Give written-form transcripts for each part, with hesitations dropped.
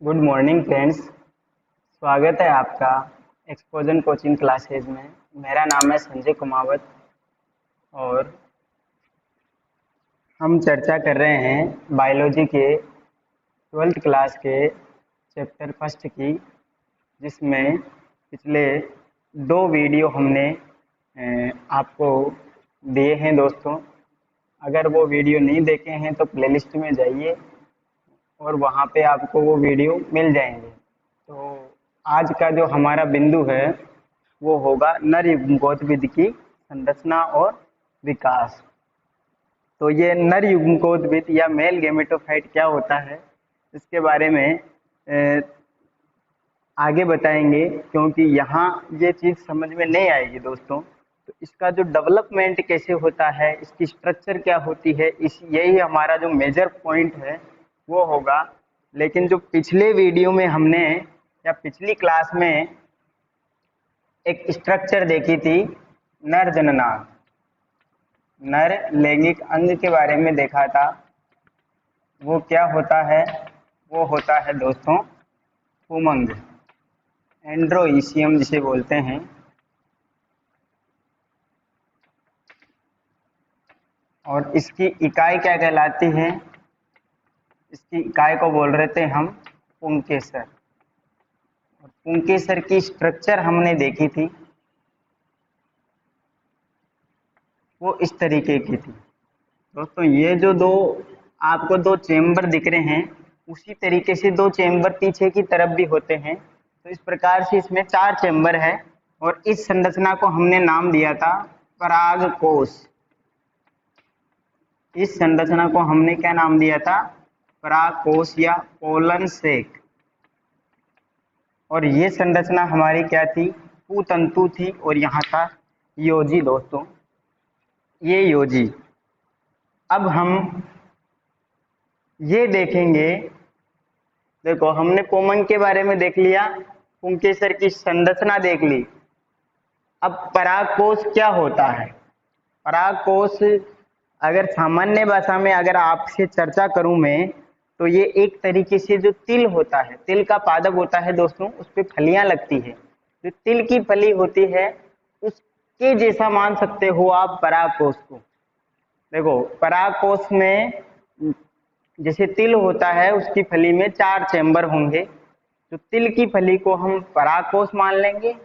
Good morning friends. स्वागत है आपका एक्सपोजन कोचिंग क्लासेज में। मेरा नाम है संजय कुमावत और हम चर्चा कर रहे हैं बायोलॉजी के 12th क्लास के चैप्टर फर्स्ट की, जिसमें पिछले 2 वीडियो हमने आपको दिए हैं दोस्तों। अगर वो वीडियो नहीं देखे हैं तो प्लेलिस्ट में जाइए और वहाँ पे आपको वो वीडियो मिल जाएंगे। तो आज का जो हमारा बिंदु है वो होगा नर युग्मकोद्भिद की संरचना और विकास। तो ये नर युग्मकोद्भिद या मेल गेमेटोफाइट क्या होता है, इसके बारे में आगे बताएंगे, क्योंकि यहाँ ये चीज़ समझ में नहीं आएगी दोस्तों। तो इसका जो डेवलपमेंट कैसे होता है, इसकी स्ट्रक्चर क्या होती है, यही हमारा जो मेजर पॉइंट है वो होगा। लेकिन जो पिछले वीडियो में हमने या पिछली क्लास में एक स्ट्रक्चर देखी थी, नर जननांग, नर लैंगिक अंग के बारे में देखा था। वो क्या होता है? वो होता है दोस्तों पुमंग, एंड्रोइसियम जिसे बोलते हैं। और इसकी इकाई क्या कहलाती है? इसकी इकाई को बोल रहे थे हम पुंकेसर। और पुंकेसर की स्ट्रक्चर हमने देखी थी, वो इस तरीके की थी दोस्तों। ये जो आपको 2 चेम्बर दिख रहे हैं, उसी तरीके से 2 चेम्बर पीछे की तरफ भी होते हैं। तो इस प्रकार से इसमें 4 चेम्बर है और इस संरचना को हमने नाम दिया था परागकोश। इस संरचना को हमने क्या नाम दिया था? परागकोश या पोलन सेक। और ये संरचना हमारी क्या थी? कुतंतु थी। और यहाँ था योजी दोस्तों, ये योजी। अब हम ये देखेंगे, देखो हमने पोमंग के बारे में देख लिया, पुंकेसर की संरचना देख ली। अब परागकोश क्या होता है? परागकोश अगर सामान्य भाषा में अगर आपसे चर्चा करूं मैं, तो ये एक तरीके से जो तिल होता है, तिल का पादप होता है दोस्तों, उस पे फलियां लगती है। जो तिल की फली होती है उसके जैसा मान सकते हो आप परागकोश को। देखो परागकोश में जैसे तिल होता है, उसकी फली में 4 चेम्बर होंगे। तो तिल की फली को हम परागकोश मान लेंगे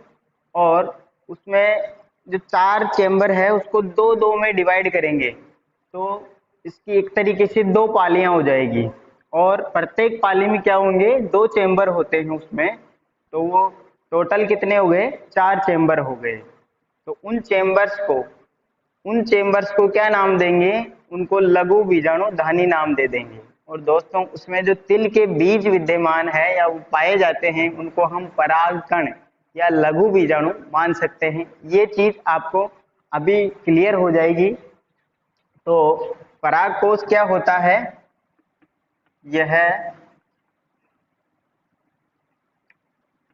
और उसमें जो 4 चेम्बर है उसको 2-2 में डिवाइड करेंगे, तो इसकी एक तरीके से 2 पालियां हो जाएगी। और प्रत्येक पाली में क्या होंगे? 2 चेम्बर होते हैं उसमें। तो वो टोटल कितने हो गए? 4 चेम्बर हो गए। तो उन चेम्बर्स को क्या नाम देंगे? उनको लघु बीजाणुधानी नाम दे देंगे। और दोस्तों उसमें जो तिल के बीज विद्यमान है या वो पाए जाते हैं, उनको हम परागकण या लघु बीजाणु मान सकते हैं। ये चीज आपको अभी क्लियर हो जाएगी। तो परागकोश क्या होता है? यह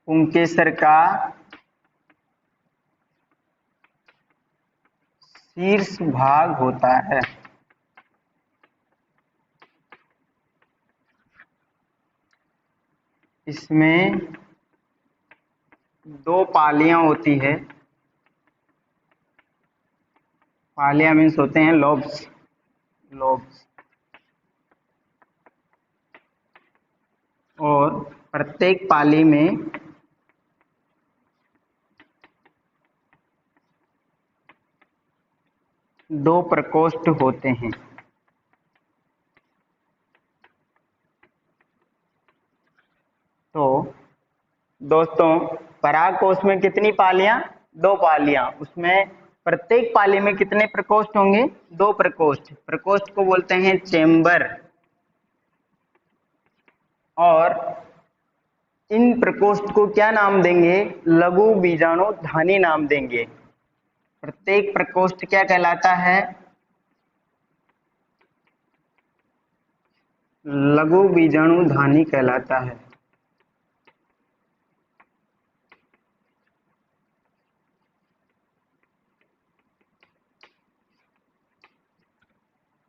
पुंकेसर का शीर्ष भाग होता है। इसमें 2 पालियां होती है। पालियां मीन्स होते हैं लोब्स। लोब्स। और प्रत्येक पाली में 2 प्रकोष्ठ होते हैं। तो दोस्तों परागकोश में कितनी पालियां? 2 पालियां। उसमें प्रत्येक पाली में कितने प्रकोष्ठ होंगे? 2 प्रकोष्ठ। प्रकोष्ठ को बोलते हैं चेम्बर। और इन प्रकोष्ठ को क्या नाम देंगे? लघु बीजाणुधानी नाम देंगे। प्रत्येक प्रकोष्ठ क्या कहलाता है? लघु बीजाणुधानी कहलाता है।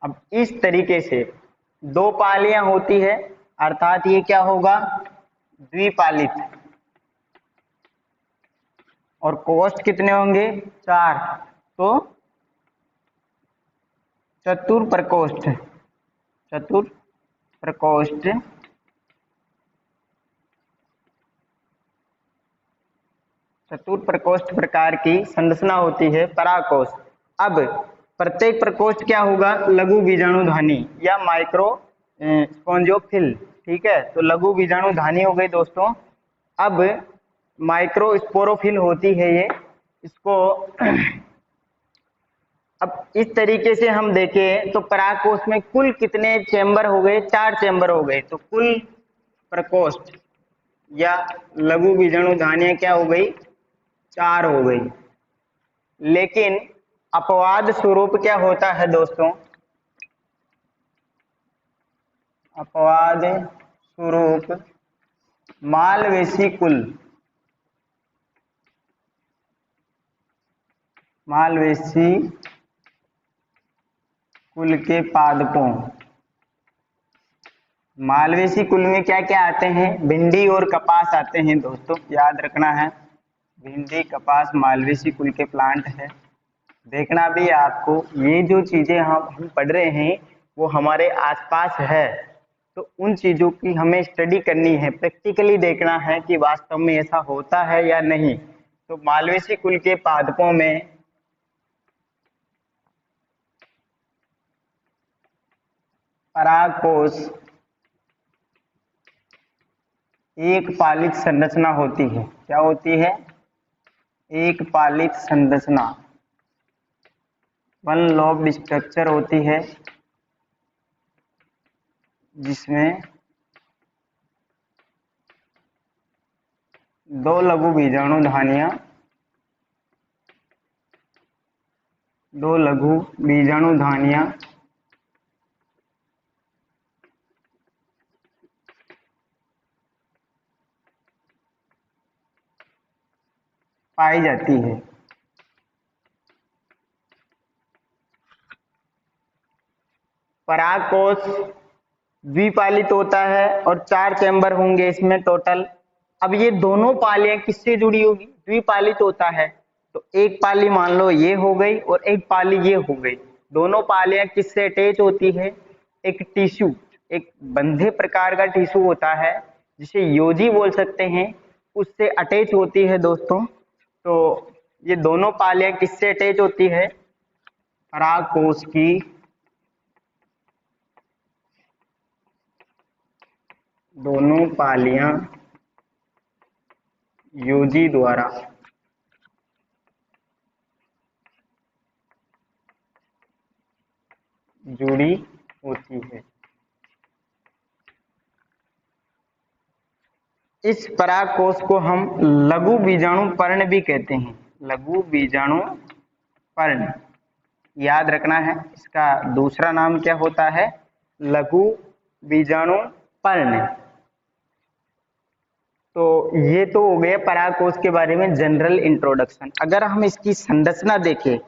अब इस तरीके से 2 पालियां होती है, अर्थात ये क्या होगा? द्विपालित, और कोष्ठ कितने होंगे? 4, तो चतुष्प्रकोष्ठ, चतुष्प्रकोष्ठ चतुष्प्रकोष्ठ प्रकार की संरचना होती है परागकोश। अब प्रत्येक प्रकोष्ठ क्या होगा? लघु बीजाणुधानी या माइक्रो स्पोंजियोफिल, ठीक है। तो लघु बीजाणुधानी हो गई दोस्तों। अब माइक्रो स्पोरोफिल होती है ये, इसको अब इस तरीके से हम देखें तो परागकोश में कुल कितने चेंबर हो गए? 4 चेंबर हो गए। तो कुल प्रकोष्ठ या लघु बीजाणुधानियां क्या हो गई? 4 हो गई। लेकिन अपवाद स्वरूप क्या होता है दोस्तों? अपवाद स्वरूप मालवेसी कुल, मालवेसी कुल के पादपों, मालवेसी कुल में क्या क्या आते हैं? भिंडी और कपास आते हैं दोस्तों, याद रखना है। भिंडी, कपास मालवेसी कुल के प्लांट है। देखना भी आपको, ये जो चीजें हम पढ़ रहे हैं वो हमारे आसपास है, तो उन चीजों की हमें स्टडी करनी है, प्रैक्टिकली देखना है कि वास्तव में ऐसा होता है या नहीं। तो मालवेसी कुल के पादपों में परागकोश एक पालित संरचना होती है। क्या होती है? एक पालित संरचना, वन लॉब्ड स्ट्रक्चर होती है, जिसमें 2 लघु बीजाणुधानियां, 2 लघु बीजाणुधानियां पाई जाती है। परागकोश द्विपालित होता है और 4 चैम्बर होंगे इसमें टोटल। अब ये दोनों पालियां किससे जुड़ी होगी? द्विपालित होता है, तो एक पाली मान लो ये हो गई और एक पाली ये हो गई। दोनों पालियां किससे अटैच होती है? एक टिश्यू, एक बंधे प्रकार का टिश्यू होता है जिसे योजी बोल सकते हैं, उससे अटैच होती है दोस्तों। तो ये दोनों पालियां किससे अटैच होती है? परागकोश की दोनों पालियां योजी द्वारा जुड़ी होती है। इस परागकोश को हम लघु बीजाणु पर्ण भी कहते हैं। लघु बीजाणु पर्ण, याद रखना है, इसका दूसरा नाम क्या होता है? लघु बीजाणु पर्ण। तो ये तो हो गया परागकोश के बारे में जनरल इंट्रोडक्शन। अगर हम इसकी संरचना देखें,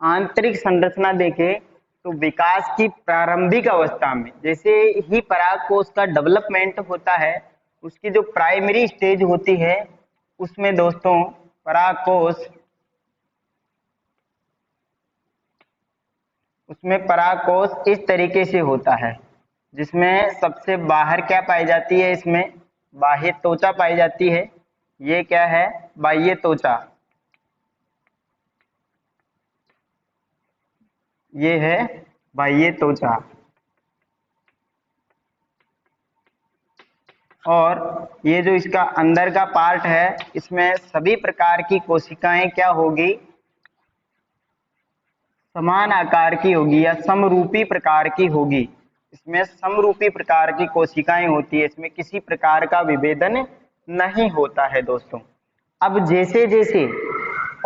आंतरिक संरचना देखें, तो विकास की प्रारंभिक अवस्था में जैसे ही परागकोश का डेवलपमेंट होता है, उसकी जो प्राइमरी स्टेज होती है, उसमें दोस्तों परागकोश इस तरीके से होता है, जिसमें सबसे बाहर क्या पाई जाती है? इसमें बाह्य त्वचा पाई जाती है। ये क्या है? बाह्य त्वचा। ये है बाह्य त्वचा। और ये जो इसका अंदर का पार्ट है, इसमें सभी प्रकार की कोशिकाएं क्या होगी? समान आकार की होगी या समरूपी प्रकार की होगी। इसमें समरूपी प्रकार की कोशिकाएं होती है, इसमें किसी प्रकार का विभेदन नहीं होता है दोस्तों। अब जैसे जैसे,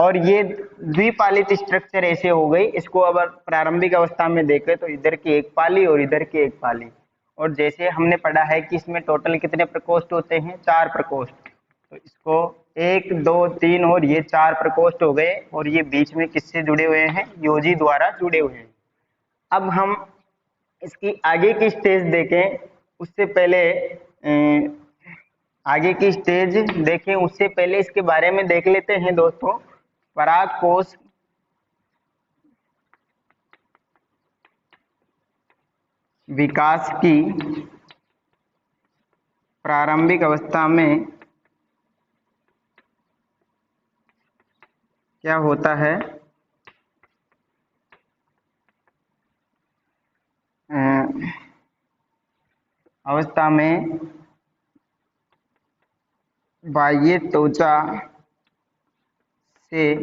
और ये द्विपालित स्ट्रक्चर ऐसे हो गई, इसको अब प्रारंभिक अवस्था में देखें तो इधर की एक पाली और इधर की एक पाली। और जैसे हमने पढ़ा है कि इसमें टोटल कितने प्रकोष्ठ होते हैं? 4 प्रकोष्ठ। तो इसको 1, 2, 3 और ये 4 प्रकोष्ठ हो गए, और ये बीच में किससे जुड़े हुए हैं? योजी द्वारा जुड़े हुए हैं। अब हम इसकी आगे की स्टेज देखें, उससे पहले आगे की स्टेज देखें उससे पहले इसके बारे में देख लेते हैं दोस्तों। पराग कोश विकास की प्रारंभिक अवस्था में क्या होता है? अवस्था में बाह्य त्वचा से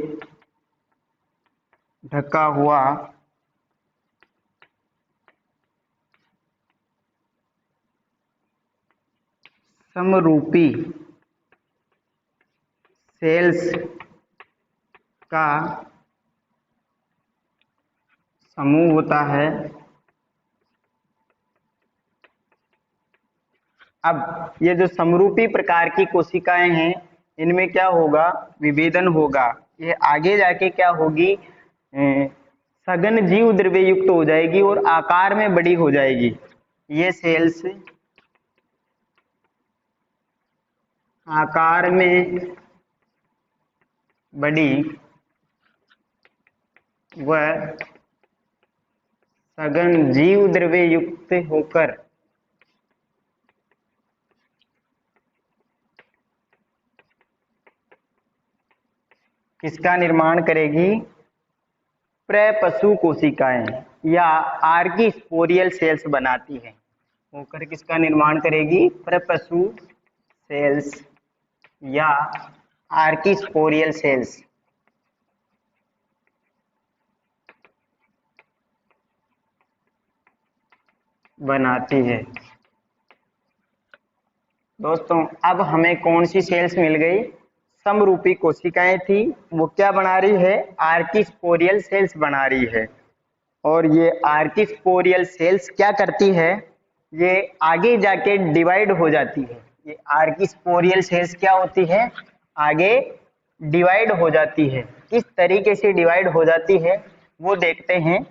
ढका हुआ समरूपी सेल्स का समूह होता है। अब ये जो समरूपी प्रकार की कोशिकाएं हैं इनमें क्या होगा? विभेदन होगा। ये आगे जाके क्या होगी? सघन जीव द्रव्य युक्त हो जाएगी और आकार में बड़ी हो जाएगी। ये सेल्स आकार में बड़ी व सघन जीव द्रव्य युक्त होकर किसका निर्माण करेगी? प्रपशु कोशिकाएं या आर्कीस्पोरियल सेल्स बनाती है। होकर किसका निर्माण करेगी? प्रपशु सेल्स या आर्कीस्पोरियल सेल्स बनाती है। दोस्तों अब हमें कौन सी सेल्स मिल गई? समरूपी कोशिकाएं थी, वो क्या बना रही है? आर्कीस्पोरियल सेल्स बना रही है। और ये आर्कीस्पोरियल सेल्स क्या करती है? ये आगे जाके डिवाइड हो जाती है। ये आर्कीस्पोरियल सेल्स क्या होती है? आगे डिवाइड हो जाती है। किस तरीके से डिवाइड हो जाती है वो देखते हैं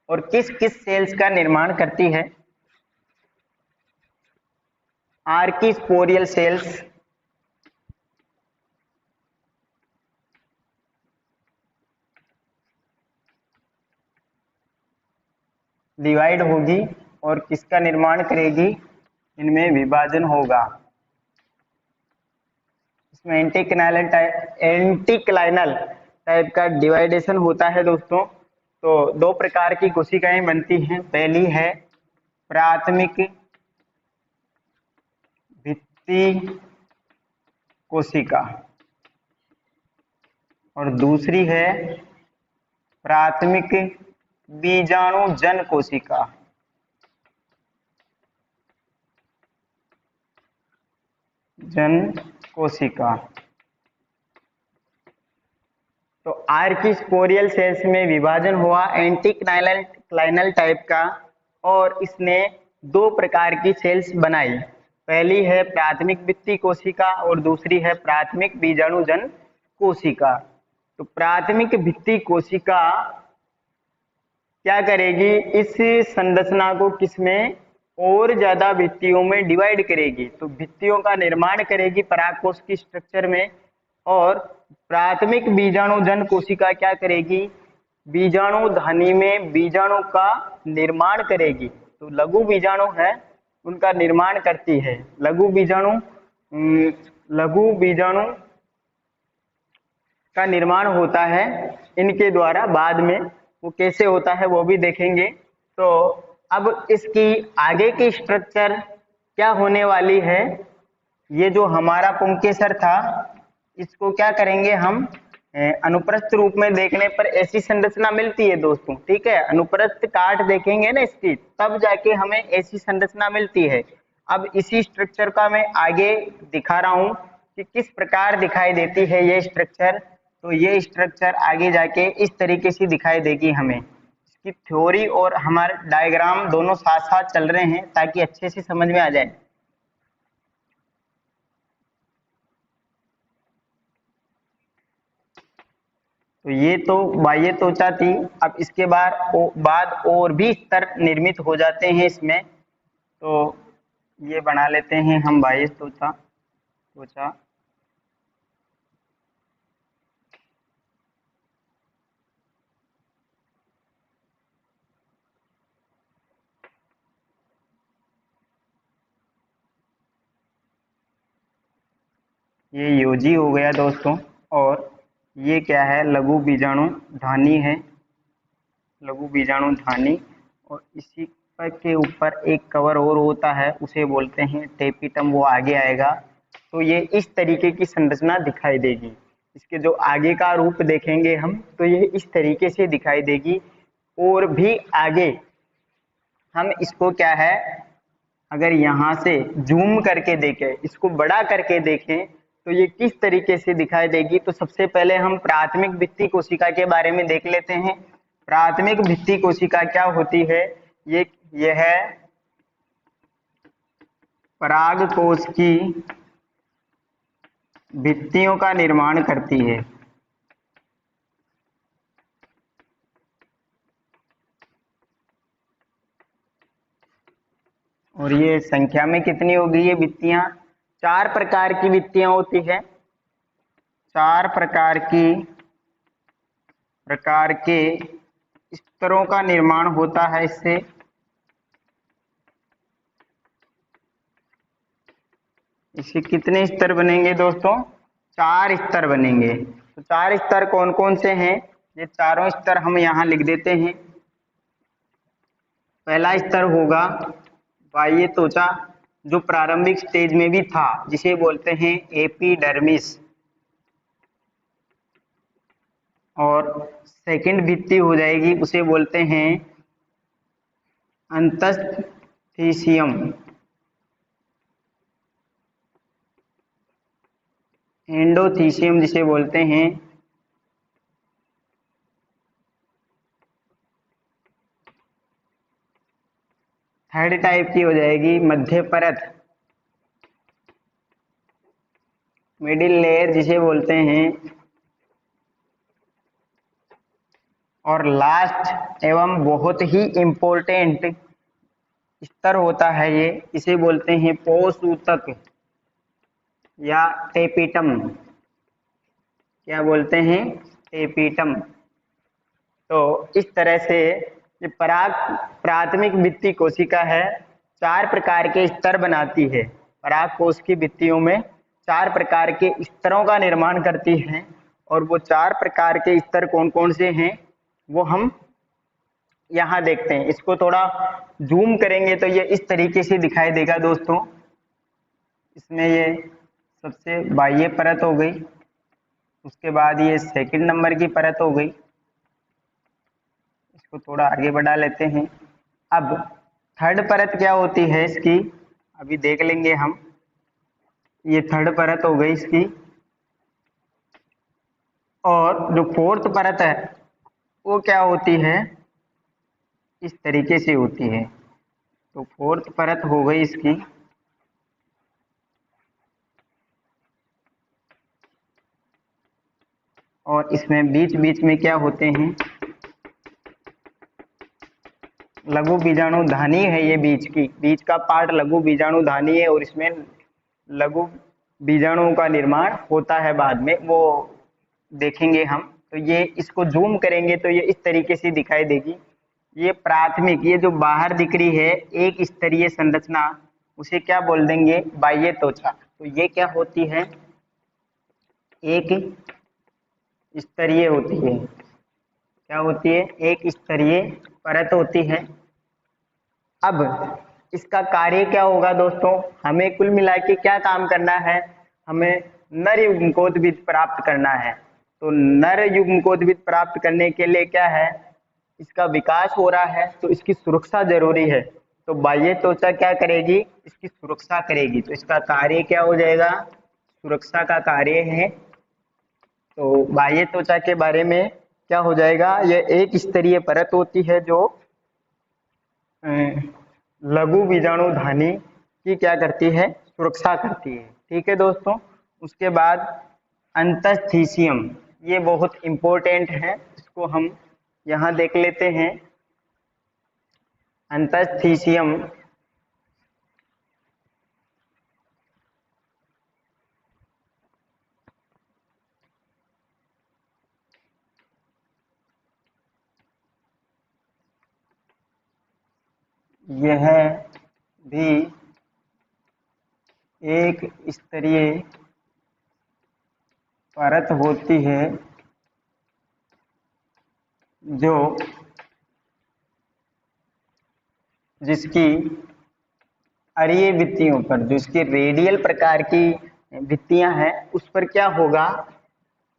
और किस किस सेल्स का निर्माण करती है। आर्कीस्पोरियल सेल्स डिवाइड होगी और किसका निर्माण करेगी? इनमें विभाजन होगा। इसमें एंटीक्लाइनल टाइप का डिवाइडेशन होता है दोस्तों। तो दो प्रकार की कोशिकाएं बनती हैं। पहली है प्राथमिक भित्ति कोशिका और दूसरी है प्राथमिक बीजाणुजन कोशिका। जन कोशिका। तो आर्कीस्पोरियल सेल्स में विभाजन हुआ एंटीक्लाइनल टाइप का और इसने दो प्रकार की सेल्स बनाई। पहली है प्राथमिक भित्ति कोशिका और दूसरी है प्राथमिक बीजाणुजन कोशिका। तो प्राथमिक भित्ति कोशिका क्या करेगी? इस संरचना को किसमें? और ज्यादा भित्तियों में डिवाइड करेगी। तो भित्तियों का निर्माण करेगी परागकोश की स्ट्रक्चर में। और प्राथमिक बीजाणुजन कोशिका क्या करेगी? बीजाणु धानी में बीजाणु का निर्माण करेगी। तो लघु बीजाणु है उनका निर्माण करती है। लघु बीजाणु का निर्माण होता है इनके द्वारा। बाद में वो कैसे होता है वो भी देखेंगे। तो अब इसकी आगे की स्ट्रक्चर क्या होने वाली है? ये जो हमारा पुंकेसर था इसको क्या करेंगे हम? अनुप्रस्थ रूप में देखने पर ऐसी संरचना मिलती है दोस्तों। ठीक है, अनुप्रस्थ काट देखेंगे ना इसकी तब जाके हमें ऐसी संरचना मिलती है। अब इसी स्ट्रक्चर का मैं आगे दिखा रहा हूं कि किस प्रकार दिखाई देती है ये स्ट्रक्चर। तो ये स्ट्रक्चर आगे जाके इस तरीके से दिखाई देगी हमें। इसकी थ्योरी और हमारे डायग्राम दोनों साथ साथ चल रहे हैं ताकि अच्छे से समझ में आ जाए। तो ये तो बाह्य त्वचा थी। अब इसके बाद और भी स्तर निर्मित हो जाते हैं इसमें। तो ये बना लेते हैं हम बाह्य त्वचा त्वचा। ये योजी हो गया दोस्तों। और ये क्या है, लघु बीजाणु धानी है, लघु बीजाणु धानी। और इसी पर के ऊपर एक कवर और होता है, उसे बोलते हैं टेपिटम, वो आगे आएगा। तो ये इस तरीके की संरचना दिखाई देगी। इसके जो आगे का रूप देखेंगे हम, तो ये इस तरीके से दिखाई देगी। और भी आगे हम इसको क्या है, अगर यहाँ से जूम करके देखें, इसको बड़ा करके देखें, तो ये किस तरीके से दिखाई देगी। तो सबसे पहले हम प्राथमिक भित्ति कोशिका के बारे में देख लेते हैं। प्राथमिक भित्ति कोशिका क्या होती है, यह परागकोश की भित्तियों का निर्माण करती है। और ये संख्या में कितनी होगी ये भित्तियां, 4 प्रकार की भित्तियां होती है। 4 प्रकार के स्तरों का निर्माण होता है इससे। इसके कितने स्तर बनेंगे दोस्तों, 4 स्तर बनेंगे। तो 4 स्तर कौन कौन से हैं, ये चारों स्तर हम यहाँ लिख देते हैं। पहला स्तर होगा बाह्य त्वचा, जो प्रारंभिक स्टेज में भी था, जिसे बोलते हैं एपिडर्मिस। और सेकंड भित्ति हो जाएगी, उसे बोलते हैं अंतस्थीसियम। एंडोथीसियम जिसे बोलते हैं। थर्ड टाइप की हो जाएगी मध्य परत, मिडिल लेयर जिसे बोलते हैं। और लास्ट एवं बहुत ही इम्पोर्टेंट स्तर होता है ये, इसे बोलते हैं पोषूतक या टेपिटम। क्या बोलते हैं, टेपिटम। तो इस तरह से ये प्राथमिक भित्ति कोशिका है, 4 प्रकार के स्तर बनाती है। पराग कोश की भित्तियों में 4 प्रकार के स्तरों का निर्माण करती है। और वो 4 प्रकार के स्तर कौन कौन से हैं, वो हम यहाँ देखते हैं। इसको थोड़ा जूम करेंगे तो ये इस तरीके से दिखाई देगा दोस्तों। इसमें ये सबसे बाह्य परत हो गई, उसके बाद ये सेकंड नंबर की परत हो गई। इसको थोड़ा आगे बढ़ा लेते हैं। अब थर्ड परत क्या होती है इसकी, अभी देख लेंगे हम। ये थर्ड परत हो गई इसकी। और जो फोर्थ परत है वो क्या होती है, इस तरीके से होती है। तो फोर्थ परत हो गई इसकी। और इसमें बीच बीच में क्या होते हैं, लघु बीजाणु धानी है। ये बीच का पार्ट लघु बीजाणु धानी है। और इसमें लघु बीजाणुओं का निर्माण होता है बाद में, वो देखेंगे हम। तो ये इसको जूम करेंगे तो ये इस तरीके से दिखाई देगी। ये प्राथमिक, ये जो बाहर दिख रही है एक स्तरीय संरचना, उसे क्या बोल देंगे, बाह्य त्वचा। तो ये क्या होती है, एक स्तरीय होती है। क्या होती है, एक स्तरीय परत होती है। अब इसका कार्य क्या होगा दोस्तों, हमें कुल मिला के क्या काम करना है, हमें नर युग्मकोद्भिद प्राप्त करना है। तो नर युग्मकोद्भिद प्राप्त करने के लिए क्या है, इसका विकास हो रहा है, तो इसकी सुरक्षा जरूरी है। तो बाह्य त्वचा क्या करेगी, इसकी सुरक्षा करेगी। तो इसका कार्य क्या हो जाएगा, सुरक्षा का कार्य है। तो बाह्य त्वचा के बारे में क्या हो जाएगा, यह एक स्तरीय परत होती है जो लघु बीजाणु धानी की क्या करती है, सुरक्षा करती है। ठीक है दोस्तों। उसके बाद अंतस्थीसियम, ये बहुत इंपॉर्टेंट है, इसको हम यहाँ देख लेते हैं। अंतस्थीसियम यह भी एक स्तरीय परत होती है जो जिसकी अरीय भित्तियों पर, जो इसकी रेडियल प्रकार की भित्तियां हैं, उस पर क्या होगा,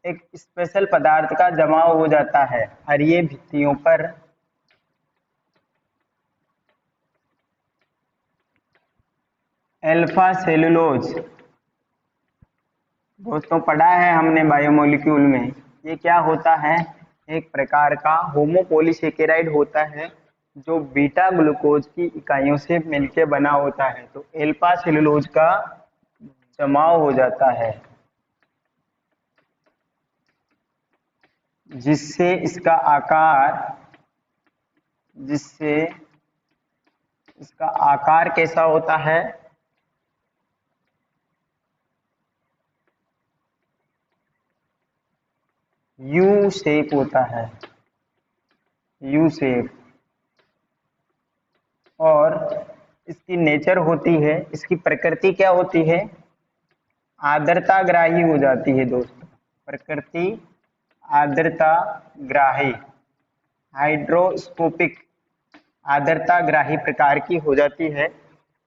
एक स्पेशल पदार्थ का जमाव हो जाता है अरीय भित्तियों पर। अल्फा सेलुलोज, दोस्तों पढ़ा है हमने बायोमोलिक्यूल में, ये क्या होता है, एक प्रकार का होमोपोलीसेकेराइड होता है जो बीटा ग्लूकोज की इकाइयों से मिलकर बना होता है। तो अल्फा सेलुलोज का जमाव हो जाता है जिससे इसका आकार कैसा होता है, यू शेप होता है, यू शेप। और इसकी नेचर होती है, इसकी प्रकृति क्या होती है, आर्द्रताग्राही हो जाती है दोस्तों। प्रकृति आर्द्रताग्राही, हाइड्रोस्कोपिक, आर्द्रताग्राही प्रकार की हो जाती है।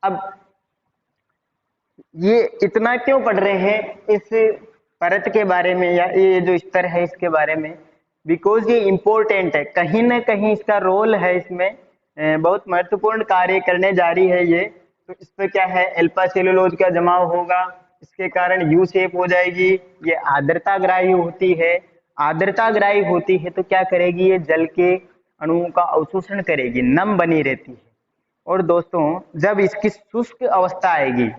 अब ये इतना क्यों पढ़ रहे हैं इस परत के बारे में या ये जो स्तर है इसके बारे में, बिकॉज ये इम्पोर्टेंट है, कहीं ना कहीं इसका रोल है इसमें, बहुत महत्वपूर्ण कार्य करने जा रही है ये। तो इस पर क्या है, अल्फा सेलुलोज का जमाव होगा, इसके कारण यू शेप हो जाएगी। ये आर्द्रताग्राही होती है, आर्द्रताग्राही होती है तो क्या करेगी, ये जल के अणुओं का अवशोषण करेगी, नम बनी रहती है। और दोस्तों जब इसकी शुष्क अवस्था आएगी,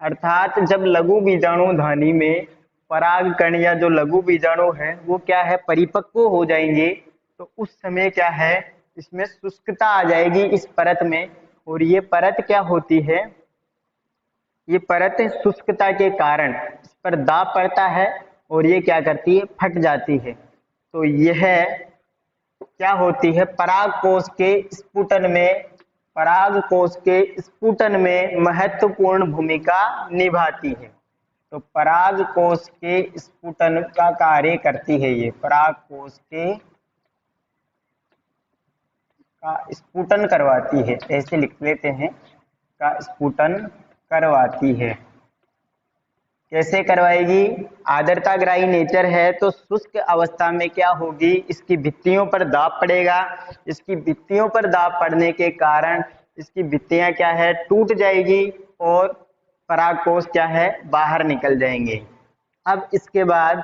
अर्थात जब लघु बीजाणु धानी में परागकण या जो लघु बीजाणु है वो क्या है, परिपक्व हो जाएंगे, तो उस समय क्या है, इसमें शुष्कता आ जाएगी इस परत में। और ये परत क्या होती है, ये परत शुष्कता के कारण इस पर दाब पड़ता है और ये क्या करती है, फट जाती है। तो यह क्या होती है, पराग कोश के स्फुटन में महत्वपूर्ण भूमिका निभाती है। तो पराग कोश के स्फुटन का कार्य करती है, ये पराग कोश का स्फुटन करवाती है, ऐसे लिख लेते हैं, का स्फुटन करवाती है। कैसे करवाएगी, आर्द्रताग्राही नेचर है तो शुष्क अवस्था में क्या होगी, इसकी भित्तियों पर दाब पड़ेगा, इसकी भित्तियों पर दाब पड़ने के कारण इसकी भित्तियां क्या है, टूट जाएगी और परागकोश क्या है, बाहर निकल जाएंगे। अब इसके बाद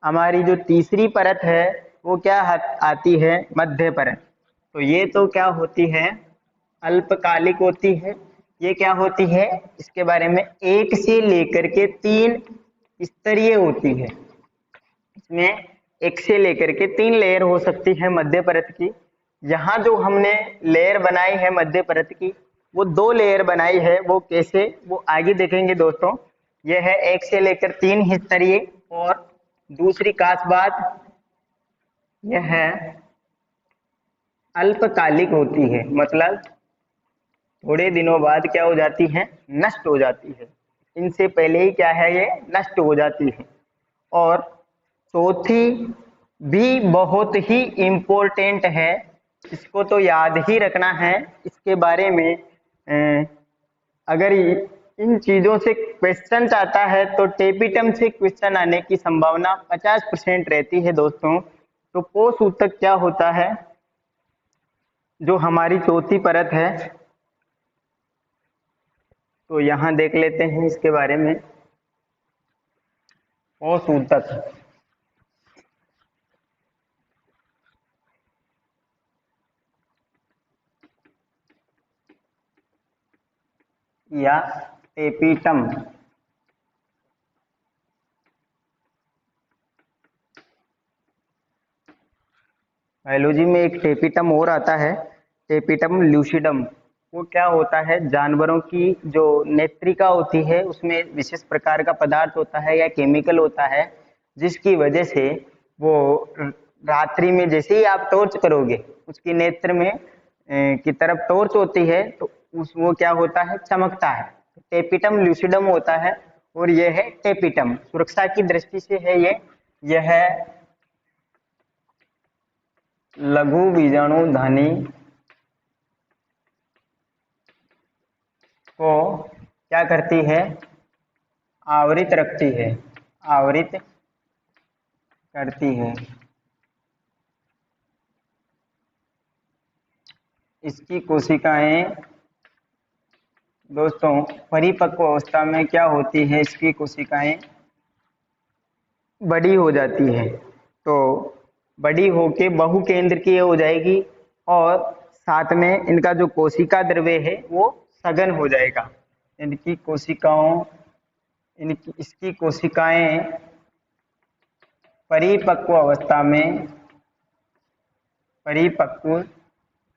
हमारी जो तीसरी परत है वो क्या आती है, मध्य परत। तो ये तो क्या होती है, अल्पकालिक होती है। ये क्या होती है, इसके बारे में, 1 से लेकर के 3 स्तरीय होती है। इसमें 1 से लेकर के 3 लेयर हो सकती है मध्य परत की। यहाँ जो हमने लेयर बनाई है मध्य परत की, वो 2 लेयर बनाई है, वो कैसे, वो आगे देखेंगे दोस्तों। यह है 1 से लेकर 3 स्तरीय। और दूसरी खास बात यह है अल्पकालिक होती है, मतलब थोड़े दिनों बाद क्या हो जाती है, नष्ट हो जाती है, इनसे पहले ही क्या है, ये नष्ट हो जाती है। और चौथी भी बहुत ही इम्पोर्टेंट है, इसको तो याद ही रखना है। इसके बारे में अगर इन चीजों से क्वेश्चन आता है तो टेपिटम से क्वेश्चन आने की संभावना 50% रहती है दोस्तों। तो पोष ऊतक क्या होता है, जो हमारी चौथी परत है, तो यहां देख लेते हैं इसके बारे में। पोष ऊतक या टेपिटम, बायोलॉजी में एक टेपिटम और आता है, टेपिटम ल्यूसिडम। वो क्या होता है, जानवरों की जो नेत्रिका होती है उसमें विशेष प्रकार का पदार्थ होता है या केमिकल होता है, जिसकी वजह से वो रात्रि में जैसे ही आप टॉर्च करोगे उसके नेत्र में की तरफ टॉर्च होती है तो उस वो क्या होता है, चमकता है। टेपिटम ल्यूसिडम होता है और यह है टेपिटम। सुरक्षा की दृष्टि से है यह लघु बीजाणुधानी को क्या करती है, आवृत रखती है, आवृत करती है। इसकी कोशिकाएं दोस्तों परिपक्व अवस्था में क्या होती है, इसकी कोशिकाएं बड़ी हो जाती है। तो बड़ी होके बहुकेंद्रकीय हो जाएगी और साथ में इनका जो कोशिका द्रव्य है वो सघन हो जाएगा। इनकी कोशिकाओं इसकी कोशिकाएं परिपक्व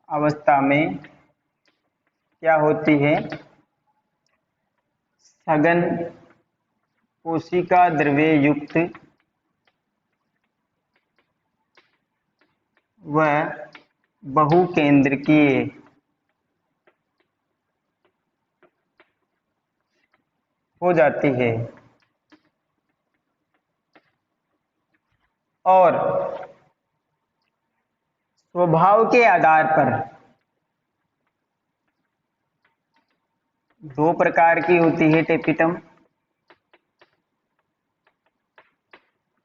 अवस्था में क्या होती है, सघन कोशिका द्रव्य युक्त व बहुकेंद्रकीय हो जाती है। और स्वभाव के आधार पर दो प्रकार की होती है टेपिटम।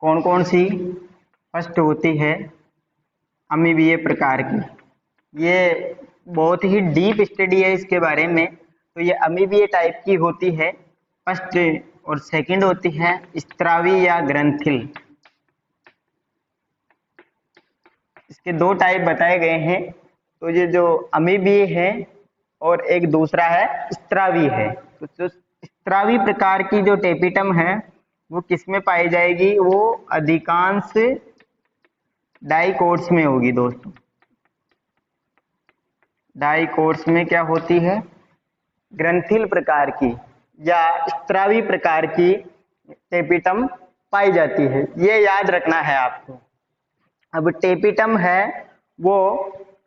कौन कौन सी? फर्स्ट होती है अमीबीय प्रकार की। ये बहुत ही डीप स्टडी है इसके बारे में। तो ये अमीबीय टाइप की होती है फर्स्ट, और सेकंड होती है स्त्रावी या ग्रंथिल। इसके दो टाइप बताए गए हैं। तो ये जो अमीबीय है और एक दूसरा है स्त्रावी है। तो जो स्त्रावी प्रकार की जो टेपिटम है वो किसमें पाई जाएगी, वो अधिकांश डाइकोट्स में होगी दोस्तों। डाइकोट्स में क्या होती है, ग्रंथिल प्रकार की या स्त्रावी प्रकार की टेपिटम पाई जाती है। ये याद रखना है आपको। अब टेपिटम है वो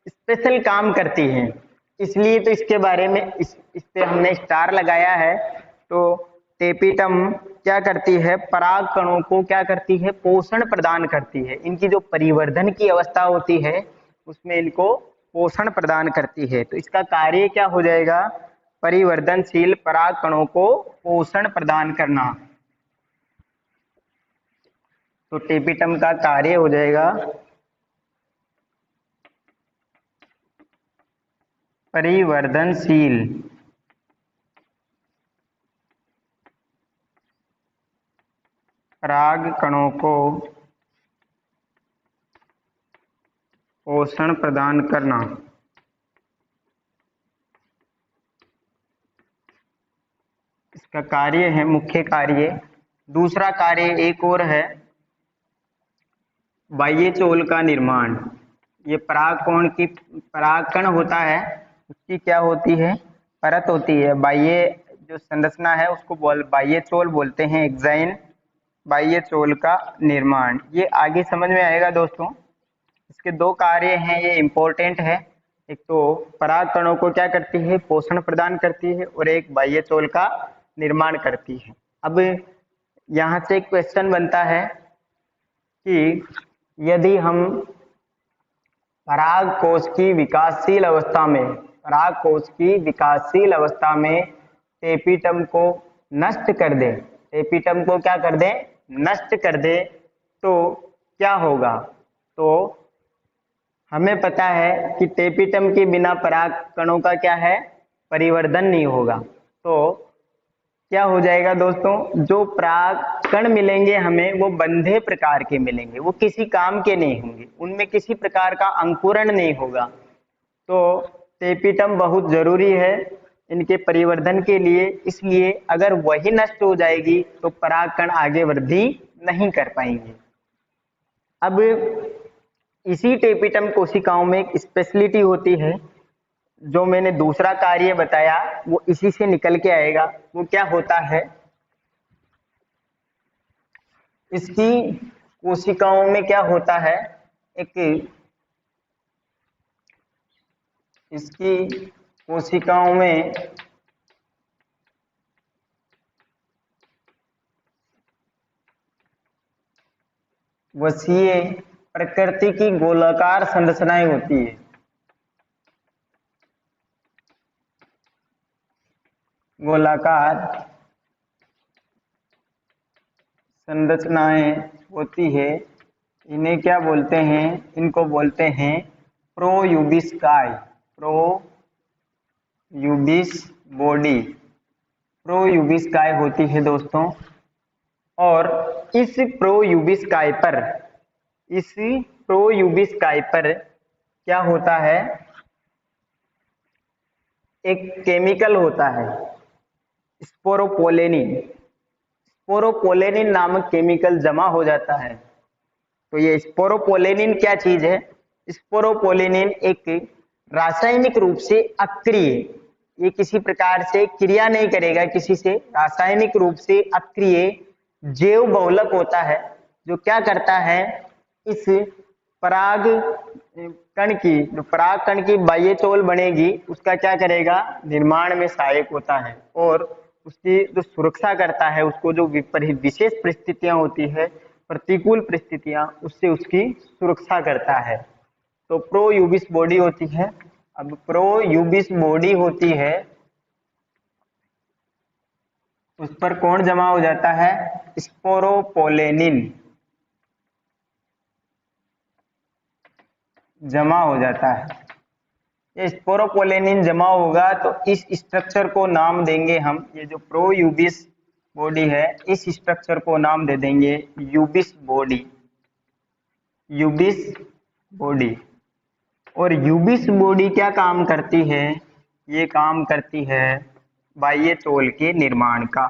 स्पेशल काम करती है, इसलिए तो इसके बारे में इस पे हमने स्टार लगाया है। तो टेपिटम क्या करती है, पराग कणों को क्या करती है, पोषण प्रदान करती है। इनकी जो परिवर्धन की अवस्था होती है उसमें इनको पोषण प्रदान करती है। तो इसका कार्य क्या हो जाएगा, परिवर्धनशील पराग कणों को पोषण प्रदान करना। तो टेपिटम का कार्य हो जाएगा परिवर्धनशील पराग कणों को पोषण प्रदान करना। इसका कार्य है, मुख्य कार्य। दूसरा कार्य एक और है, बाह्य चोल का निर्माण। ये परागकण होता है उसकी क्या होती है, परत होती है। बाह्य जो संरचना है उसको बाह्य चोल बोलते हैं, एक्साइन। बाह्य चोल का निर्माण ये आगे समझ में आएगा दोस्तों। इसके दो कार्य हैं, ये इंपॉर्टेंट है। एक तो पराग कणों को क्या करती है, पोषण प्रदान करती है, और एक बाह्य चोल का निर्माण करती है। अब यहाँ से एक क्वेश्चन बनता है कि यदि हम पराग कोश की विकासशील अवस्था में टेपिटम को नष्ट कर दे, टेपिटम को क्या कर दे, नष्ट कर दे, तो क्या होगा। तो हमें पता है कि टेपिटम के बिना पराग कणों का क्या है, परिवर्धन नहीं होगा। तो क्या हो जाएगा दोस्तों, जो पराग कण मिलेंगे हमें वो बंधे प्रकार के मिलेंगे, वो किसी काम के नहीं होंगे, उनमें किसी प्रकार का अंकुरण नहीं होगा। तो टेपिटम बहुत जरूरी है इनके परिवर्धन के लिए, इसलिए अगर वही नष्ट हो जाएगी तो पराग कण आगे वृद्धि नहीं कर पाएंगे। अब इसी टेपिटम कोशिकाओं में एक स्पेशलिटी होती है, जो मैंने दूसरा कार्य बताया वो इसी से निकल के आएगा। वो क्या होता है, इसकी कोशिकाओं में क्या होता है, एक इसकी कोशिकाओं में वसीय प्रकृति की गोलाकार संरचनाएं होती है। गोलाकार संरचनाएं होती है, इन्हें क्या बोलते हैं? इनको बोलते हैं प्रोयूबिस्काई, प्रोयूबिस बॉडी, प्रोयूबिस्काई होती है दोस्तों। और इस प्रोयूबिस्काई पर क्या होता है? एक केमिकल होता है स्पोरोपोलेनिन। स्पोरोपोलेनिन नामक केमिकल जमा हो जाता है। तो ये स्पोरोपोलेनिन क्या चीज है? स्पोरोपोलेनिन एक रासायनिक रूप से अक्रिय, ये किसी प्रकार से क्रिया नहीं करेगा किसी से, रासायनिक रूप से अक्रिय जैव बहुलक होता है, जो क्या करता है? इस पराग कण की बाह्य चोल बनेगी, उसका क्या करेगा? निर्माण में सहायक होता है। और उसकी जो सुरक्षा करता है, उसको जो विशेष परिस्थितियां होती है, प्रतिकूल परिस्थितियां, उससे उसकी सुरक्षा करता है। तो प्रोयूबिस बॉडी होती है। अब प्रोयूबिस बॉडी होती है, उस पर कौन जमा हो जाता है? स्पोरोपोलेनिन जमा हो जाता है। ये स्पोरोपोलेनिन जमा होगा तो इस स्ट्रक्चर को नाम देंगे हम, ये जो प्रोयूबिस बॉडी है, इस स्ट्रक्चर को नाम दे देंगे यूबिस बॉडी, यूबिस बॉडी। और यूबिस बॉडी क्या काम करती है? ये काम करती है बाह्य चोल के निर्माण का।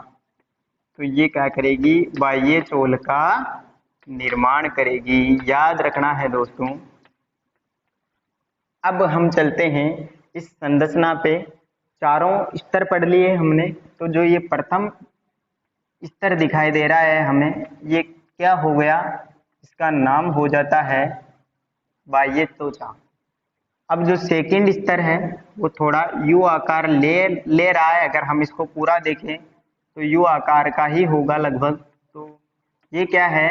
तो ये क्या करेगी? बाह्य चोल का निर्माण करेगी। याद रखना है दोस्तों। अब हम चलते हैं इस संरचना पे। चारों स्तर पढ़ लिए हमने, तो जो ये प्रथम स्तर दिखाई दे रहा है हमें, ये क्या हो गया? इसका नाम हो जाता है बाह्य त्वचा। अब जो सेकंड स्तर है वो थोड़ा यू आकार ले रहा है। अगर हम इसको पूरा देखें तो यू आकार का ही होगा लगभग। तो ये क्या है?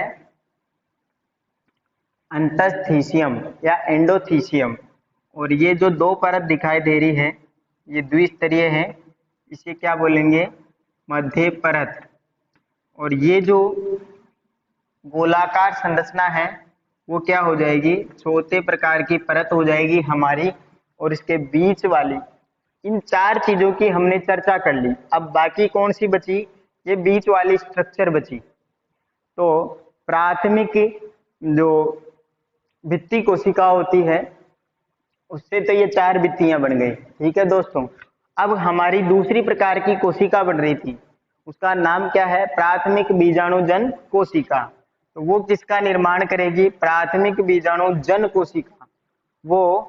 अंतस्थीशियम या एंडोथीशियम। और ये जो दो परत दिखाई दे रही है, ये द्विस्तरीय है, इसे क्या बोलेंगे? मध्य परत। और ये जो गोलाकार संरचना है वो क्या हो जाएगी? चौथे प्रकार की परत हो जाएगी हमारी। और इसके बीच वाली, इन चार चीजों की हमने चर्चा कर ली। अब बाकी कौन सी बची? ये बीच वाली स्ट्रक्चर बची। तो प्राथमिक जो भित्ति कोशिका होती है, उससे तो ये चार भित्तियां बन गई, ठीक है दोस्तों। अब हमारी दूसरी प्रकार की कोशिका बन रही थी, उसका नाम क्या है? प्राथमिक बीजाणुजन कोशिका। तो वो किसका निर्माण करेगी? प्राथमिक बीजाणुजन कोशिका। वो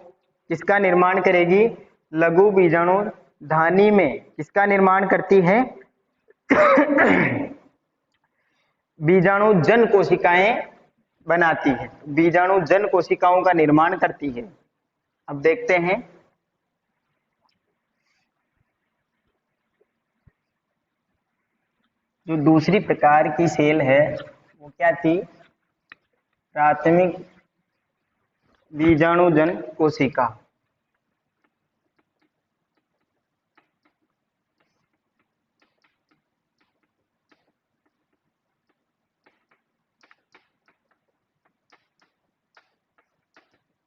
किसका निर्माण करेगी? लघु बीजाणुधानी में किसका निर्माण करती है? बीजाणुजन कोशिकाएं बनाती है, बीजाणुजन कोशिकाओं का निर्माण करती है। अब देखते हैं जो दूसरी प्रकार की सेल है वो क्या थी? प्राथमिक बीजाणुजन कोशिका।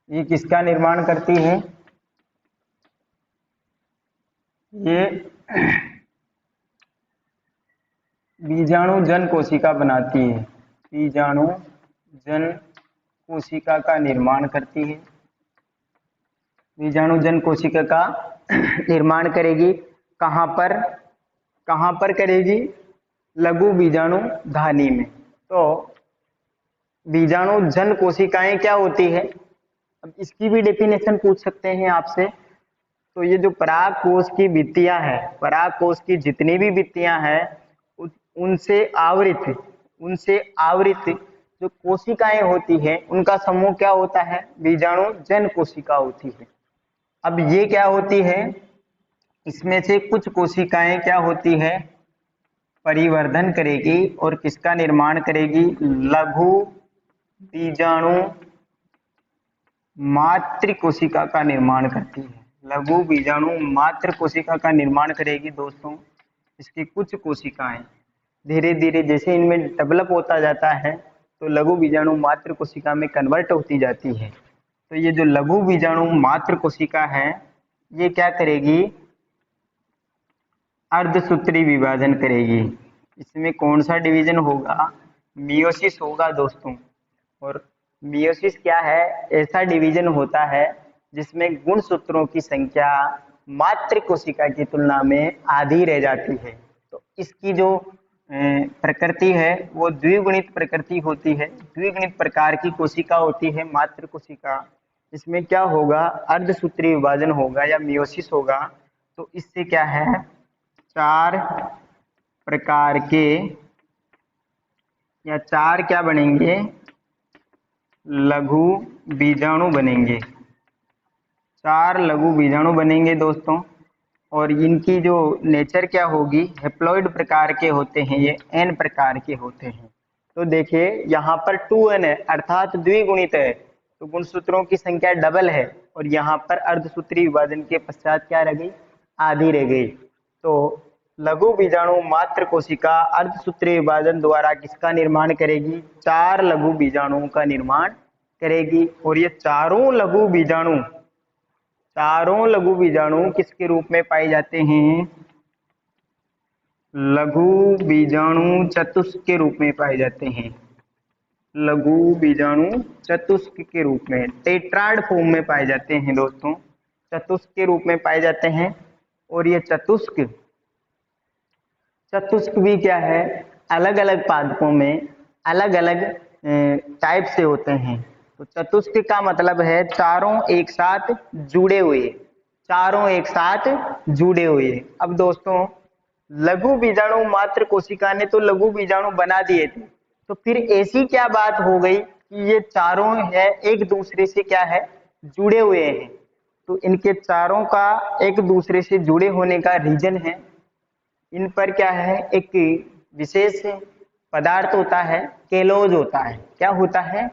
ये किसका निर्माण करती है? ये बीजाणुजन कोशिका बनाती है, बीजाणुजन कोशिका का निर्माण करती है। बीजाणुजन कोशिका का निर्माण करेगी कहाँ पर? कहाँ पर करेगी? लघु बीजाणुधानी में। तो बीजाणुजन कोशिकाएं क्या होती है? अब इसकी भी डेफिनेशन पूछ सकते हैं आपसे। तो ये जो पराग कोश की भित्तियां हैं, पराग कोश की जितनी भी भित्तियां हैं, उनसे आवृत जो कोशिकाएं होती है, उनका समूह क्या होता है? बीजाणुजन कोशिका होती है। अब ये क्या होती है, इसमें से कुछ कोशिकाएं क्या होती है, परिवर्धन करेगी और किसका निर्माण करेगी, लघु बीजाणु मातृ कोशिका का निर्माण करती है। लघु बीजाणु मातृ कोशिका का निर्माण करेगी दोस्तों। इसकी कुछ कोशिकाएं धीरे धीरे जैसे इनमें डेवलप होता जाता है तो लघु बीजाणु मातृ कोशिका में कन्वर्ट होती जाती है। तो ये जो लघु बीजाणु मातृ कोशिका है ये क्या करेगी, अर्धसूत्री विभाजन करेगी। इसमें कौन सा डिवीजन होगा, मियोसिस होगा दोस्तों। और मियोसिस क्या है, ऐसा डिवीजन होता है जिसमें गुणसूत्रों की संख्या मातृ कोशिका की तुलना में आधी रह जाती है। तो इसकी जो प्रकृति है वो द्विगुणित प्रकृति होती है, द्विगुणित प्रकार की कोशिका होती है मातृ कोशिका। इसमें क्या होगा, अर्धसूत्री विभाजन होगा या मियोसिस होगा। तो इससे क्या है, 4 प्रकार के या 4 क्या बनेंगे, लघु बीजाणु बनेंगे। 4 लघु बीजाणु बनेंगे दोस्तों। और इनकी जो नेचर क्या होगी, हेप्लॉइड प्रकार के होते हैं, ये एन प्रकार के होते हैं। तो देखिए यहाँ पर 2n है अर्थात द्विगुणित है, तो गुणसूत्रों की संख्या डबल है। और यहाँ पर अर्धसूत्री विभाजन के पश्चात क्या रह गई, आधी रह गई। तो लघु बीजाणु मातृ कोशिका अर्धसूत्री विभाजन द्वारा किसका निर्माण करेगी, 4 लघु बीजाणुओं का निर्माण करेगी। और ये चारों लघु बीजाणु किसके रूप में पाए जाते हैं, लघु बीजाणु चतुष्क के रूप में पाए जाते हैं। लघु बीजाणु चतुष्क के रूप में, टेट्राड फॉर्म में पाए जाते हैं दोस्तों, चतुष्क के रूप में पाए जाते हैं। और ये चतुष्क भी क्या है, अलग अलग पादपों में अलग अलग टाइप से होते हैं। तो चतुष्क का मतलब है चारों एक साथ जुड़े हुए, चारों एक साथ जुड़े हुए। अब दोस्तों लघु बीजाणु मातृ कोशिका ने तो लघु बीजाणु बना दिए थे, तो फिर ऐसी क्या बात हो गई कि ये चारों है एक दूसरे से क्या है, जुड़े हुए हैं। तो इनके चारों का एक दूसरे से जुड़े होने का रीजन है, इन पर क्या है, एक विशेष पदार्थ होता है, केलोज होता है। क्या होता है,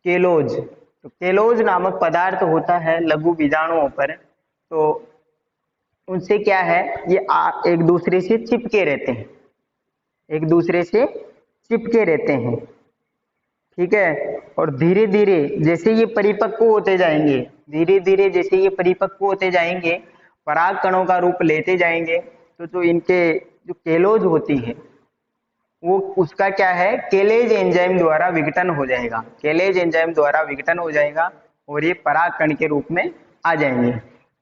केलोज। तो केलोज नामक पदार्थ होता है लघु बीजाणुओं पर। तो उनसे क्या है, ये एक दूसरे से चिपके रहते हैं, एक दूसरे से चिपके रहते हैं, ठीक है। और धीरे धीरे जैसे ये परिपक्व होते जाएंगे, धीरे धीरे जैसे ये परिपक्व होते जाएंगे, पराग कणों का रूप लेते जाएंगे, तो जो इनके जो केलोज होती है वो उसका क्या है, केलेज एंजाइम द्वारा विघटन हो जाएगा, केलेज एंजाइम द्वारा विघटन हो जाएगा और ये पराग कण के रूप में आ जाएंगे।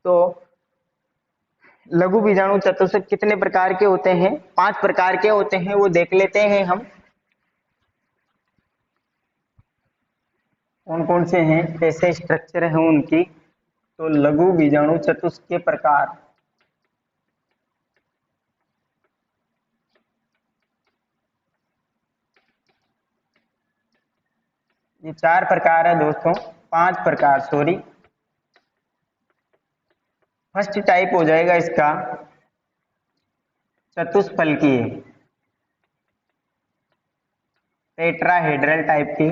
तो लघु बीजाणु चतुष्क कितने प्रकार के होते हैं, 5 प्रकार के होते हैं, वो देख लेते हैं हम कौन कौन से हैं, कैसे स्ट्रक्चर है उनकी। तो लघु बीजाणु चतुष्क के प्रकार, ये 4 प्रकार है दोस्तों, 5 प्रकार सॉरी। फर्स्ट टाइप हो जाएगा इसका चतुष्फलकीय, टेट्राहेड्रल टाइप की।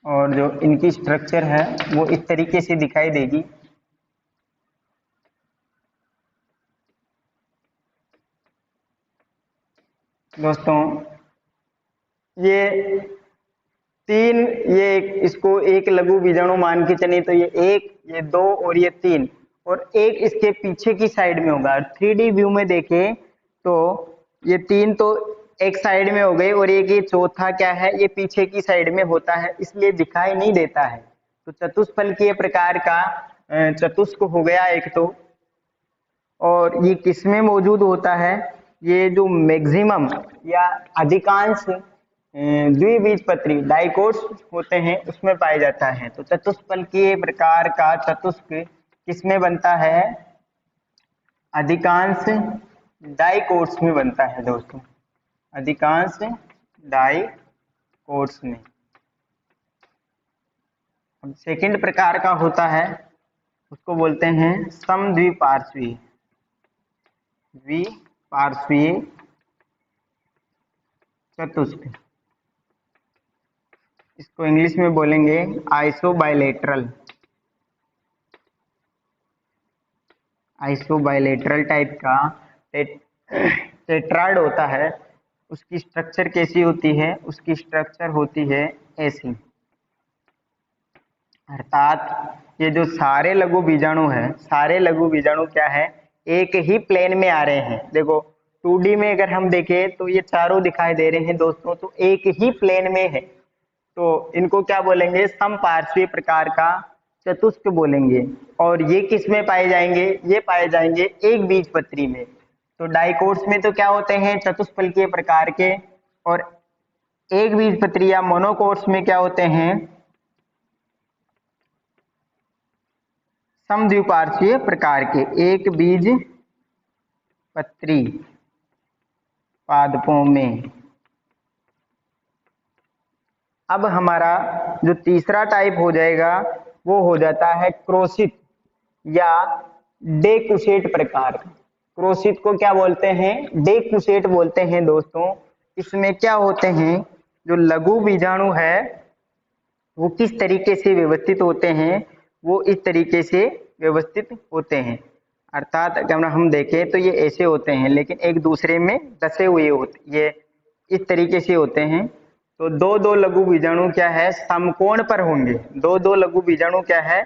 और जो इनकी स्ट्रक्चर है वो इस तरीके से दिखाई देगी। दोस्तों ये 3, ये इसको एक लघु बीजाणु मान के चले, तो ये 1, ये 2 और ये 3, और एक इसके पीछे की साइड में होगा। 3D व्यू में देखें तो ये 3 तो एक साइड में हो गए और एक ये चौथा क्या है, ये पीछे की साइड में होता है, इसलिए दिखाई नहीं देता है। तो चतुष्फलकीय प्रकार का चतुष्क हो गया एक तो। और ये किसमें मौजूद होता है, ये जो मैक्सिमम या अधिकांश द्विबीजपत्री डाइकोट्स होते हैं उसमें पाया जाता है। तो चतुष्फलकीय प्रकार का चतुष्क किसमें बनता है, अधिकांश डाइकोट्स में बनता है दोस्तों, अधिकांश डाइकोट्स में। अब सेकंड प्रकार का होता है, उसको बोलते हैं समद्विपार्श्वीय। द्विपार्श्वीय चतुष्क, इसको इंग्लिश में बोलेंगे आइसोबाइलेटरल। आइसोबाइलेटरल टाइप का टेट्राइड होता है। उसकी स्ट्रक्चर कैसी होती है? उसकी स्ट्रक्चर होती है ऐसी, अर्थात ये जो सारे लघु बीजाणु है, सारे लघु बीजाणु क्या है? एक ही प्लेन में आ रहे हैं। देखो 2D में अगर हम देखें तो ये चारों दिखाई दे रहे हैं दोस्तों, तो एक ही प्लेन में है, तो इनको क्या बोलेंगे? समपार्श्वीय प्रकार का चतुष्क बोलेंगे। और ये किस में पाए जाएंगे? ये पाए जाएंगे एक बीजपत्री में। तो डाइकोट्स में तो क्या होते हैं? चतुष्फलकीय प्रकार के। और एक बीजपत्री या मोनोकोट्स में क्या होते हैं? समद्विपार्श्वीय प्रकार के एक बीज पत्री पादपों में। अब हमारा जो तीसरा टाइप हो जाएगा वो हो जाता है क्रोशित या डेकुशेट प्रकार। क्रोशित को क्या बोलते हैं? डेकुशेट बोलते हैं दोस्तों। इसमें क्या होते हैं? जो लघु बीजाणु है वो किस तरीके से व्यवस्थित होते हैं? वो इस तरीके से व्यवस्थित होते हैं, अर्थात अगर हम देखें तो ये ऐसे होते हैं, लेकिन एक दूसरे में दसे हुए होते, ये इस तरीके से होते हैं। तो दो दो लघु बीजाणु क्या है? समकोण पर होंगे। दो दो लघु बीजाणु क्या है?